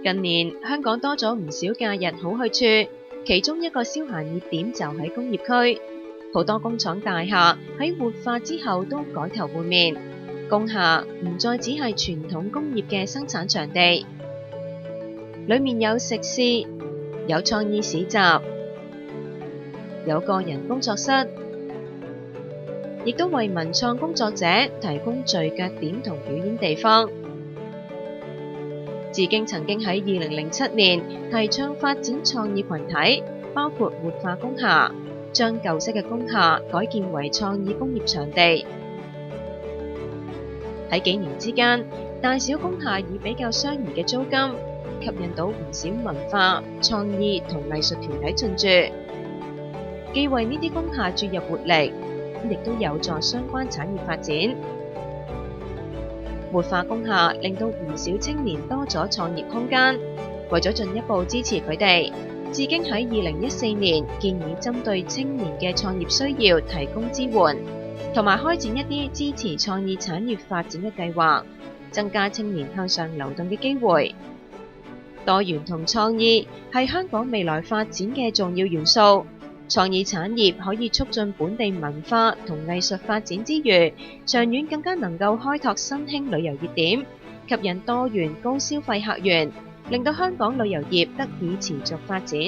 近年香港多咗唔少假日好去處，其中一個消閒熱點就喺工業區，好多工廠大廈喺活化之後都改頭換面，工廈唔再只係傳統工業嘅生產場地，裡面有食肆、有創意市集、有個人工作室，亦都為文創工作者提供聚腳點同表演地方。自經曾經喺2007年提倡發展創意群體，包括活化工廈，將舊式嘅工廈改建為創意工業場地。喺幾年之間，大小工廈以比較相宜嘅租金，吸引到唔少文化、創意同藝術團體進駐，既為呢啲工廈注入活力，亦都有助相關產業發展。活化工廈令到唔少青年多咗創業空間，為咗進一步支持佢哋，自經喺2014年建議針對青年嘅創業需要提供支援，同埋開展一啲支持創意產業發展嘅計劃，增加青年向上流動嘅機會。多元同創意係香港未來發展嘅重要元素。創意產業可以促進本地文化同藝術發展之餘，長遠更加能夠開拓新興旅遊熱點，吸引多元高消費客源，令到香港旅遊業得以持續發展。